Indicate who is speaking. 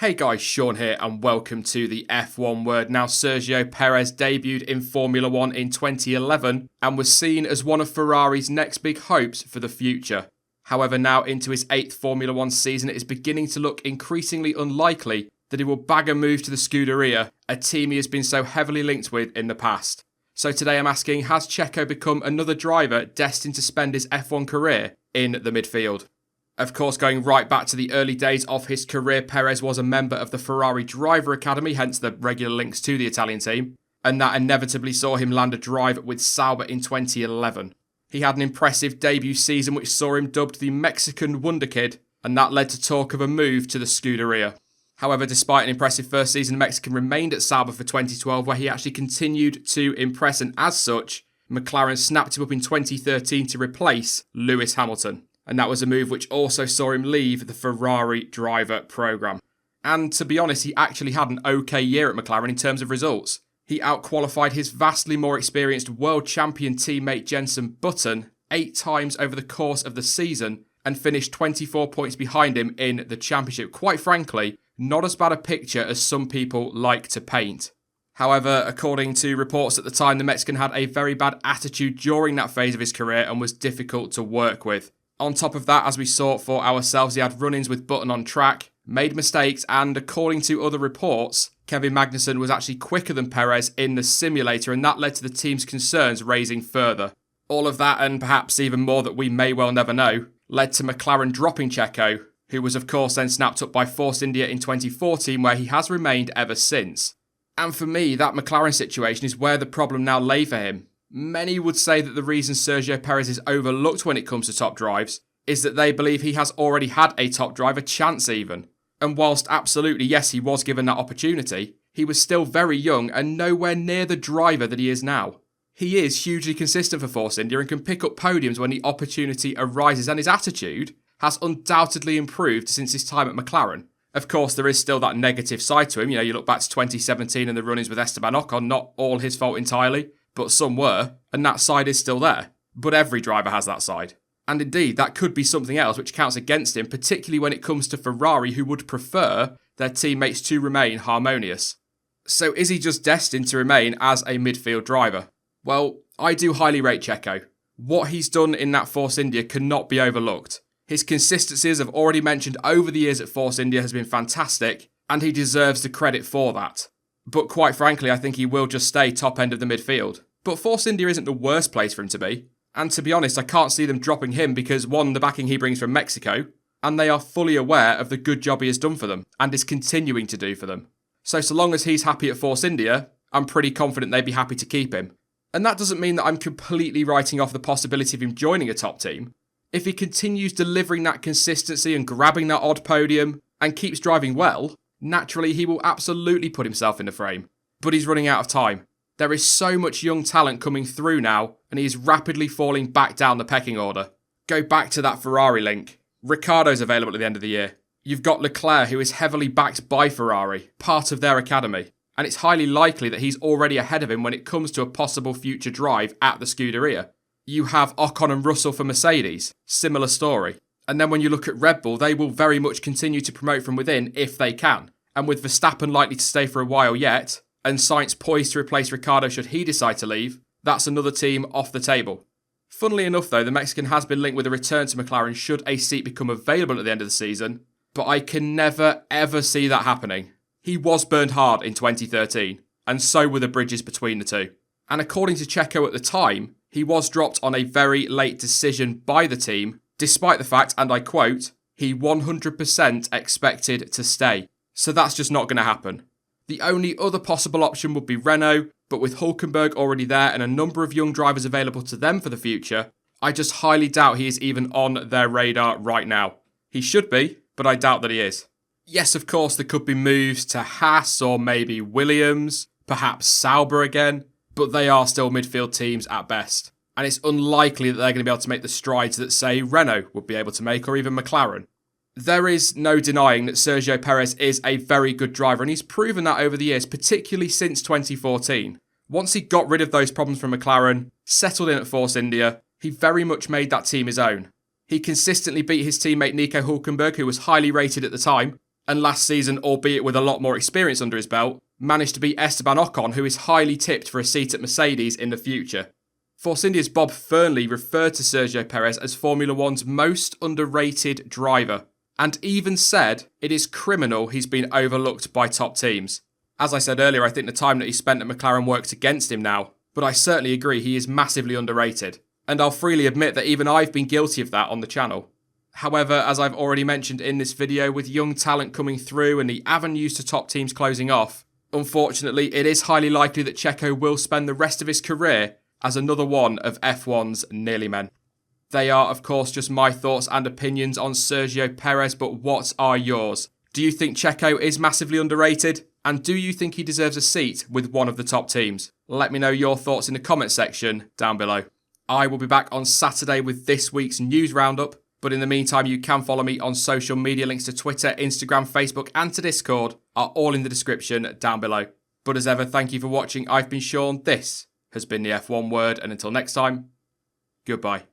Speaker 1: Hey guys, Sean here and welcome to the F1 Word. Now, Sergio Perez debuted in Formula 1 in 2011 and was seen as one of Ferrari's next big hopes for the future. However, now into his 8th Formula 1 season, it is beginning to look increasingly unlikely that he will bag a move to the Scuderia, a team he has been so heavily linked with in the past. So today I'm asking, has Checo become another driver destined to spend his F1 career in the midfield? Of course, going right back to the early days of his career, Perez was a member of the Ferrari Driver Academy, hence the regular links to the Italian team, and that inevitably saw him land a drive with Sauber in 2011. He had an impressive debut season which saw him dubbed the Mexican Wonder Kid, and that led to talk of a move to the Scuderia. However, despite an impressive first season, the Mexican remained at Sauber for 2012, where he actually continued to impress, and as such, McLaren snapped him up in 2013 to replace Lewis Hamilton. And that was a move which also saw him leave the Ferrari driver programme. And to be honest, he actually had an okay year at McLaren in terms of results. He outqualified his vastly more experienced world champion teammate Jenson Button 8 times over the course of the season and finished 24 points behind him in the championship. Quite frankly, not as bad a picture as some people like to paint. However, according to reports at the time, the Mexican had a very bad attitude during that phase of his career and was difficult to work with. On top of that, as we saw for ourselves, he had run-ins with Button on track, made mistakes, and according to other reports, Kevin Magnussen was actually quicker than Perez in the simulator, and that led to the team's concerns raising further. All of that, and perhaps even more that we may well never know, led to McLaren dropping Checo, who was of course then snapped up by Force India in 2014, where he has remained ever since. And for me, that McLaren situation is where the problem now lay for him. Many would say that the reason Sergio Perez is overlooked when it comes to top drives is that they believe he has already had a top driver chance even. And whilst absolutely, yes, he was given that opportunity, he was still very young and nowhere near the driver that he is now. He is hugely consistent for Force India and can pick up podiums when the opportunity arises, and his attitude has undoubtedly improved since his time at McLaren. Of course, there is still that negative side to him. You look back to 2017 and the run-ins with Esteban Ocon, not all his fault entirely, but some were, and that side is still there. But every driver has that side. And indeed, that could be something else which counts against him, particularly when it comes to Ferrari, who would prefer their teammates to remain harmonious. So is he just destined to remain as a midfield driver? Well, I do highly rate Checo. What he's done in that Force India cannot be overlooked. His consistency, as I've already mentioned, over the years at Force India has been fantastic, and he deserves the credit for that. But quite frankly, I think he will just stay top end of the midfield. But Force India isn't the worst place for him to be. And to be honest, I can't see them dropping him because, one, the backing he brings from Mexico, and they are fully aware of the good job he has done for them and is continuing to do for them. So long as he's happy at Force India, I'm pretty confident they'd be happy to keep him. And that doesn't mean that I'm completely writing off the possibility of him joining a top team. If he continues delivering that consistency and grabbing that odd podium and keeps driving well, naturally he will absolutely put himself in the frame. But he's running out of time. There is so much young talent coming through now, and he is rapidly falling back down the pecking order. Go back to that Ferrari link. Ricciardo's available at the end of the year. You've got Leclerc, who is heavily backed by Ferrari, part of their academy, and it's highly likely that he's already ahead of him when it comes to a possible future drive at the Scuderia. You have Ocon and Russell for Mercedes, similar story. And then when you look at Red Bull, they will very much continue to promote from within if they can. And with Verstappen likely to stay for a while yet, and Sainz poised to replace Ricciardo should he decide to leave, that's another team off the table. Funnily enough though, the Mexican has been linked with a return to McLaren should a seat become available at the end of the season, but I can never ever see that happening. He was burned hard in 2013, and so were the bridges between the two. And according to Checo at the time, he was dropped on a very late decision by the team, despite the fact, and I quote, he 100% expected to stay. So that's just not going to happen. The only other possible option would be Renault, but with Hülkenberg already there and a number of young drivers available to them for the future, I just highly doubt he is even on their radar right now. He should be, but I doubt that he is. Yes, of course, there could be moves to Haas or maybe Williams, perhaps Sauber again, but they are still midfield teams at best. And it's unlikely that they're going to be able to make the strides that, say, Renault would be able to make, or even McLaren. There is no denying that Sergio Perez is a very good driver, and he's proven that over the years, particularly since 2014. Once he got rid of those problems from McLaren, settled in at Force India, he very much made that team his own. He consistently beat his teammate Nico Hülkenberg, who was highly rated at the time, and last season, albeit with a lot more experience under his belt, managed to beat Esteban Ocon, who is highly tipped for a seat at Mercedes in the future. Force India's Bob Fernley referred to Sergio Perez as Formula One's most underrated driver, and even said it is criminal he's been overlooked by top teams. As I said earlier, I think the time that he spent at McLaren works against him now, but I certainly agree he is massively underrated, and I'll freely admit that even I've been guilty of that on the channel. However, as I've already mentioned in this video, with young talent coming through and the avenues to top teams closing off, unfortunately it is highly likely that Checo will spend the rest of his career as another one of F1's nearly men. They are, of course, just my thoughts and opinions on Sergio Perez, but what are yours? Do you think Checo is massively underrated? And do you think he deserves a seat with one of the top teams? Let me know your thoughts in the comment section down below. I will be back on Saturday with this week's news roundup, but in the meantime you can follow me on social media. Links to Twitter, Instagram, Facebook and to Discord are all in the description down below. But as ever, thank you for watching. I've been Sean, this has been the F1 Word, and until next time, goodbye.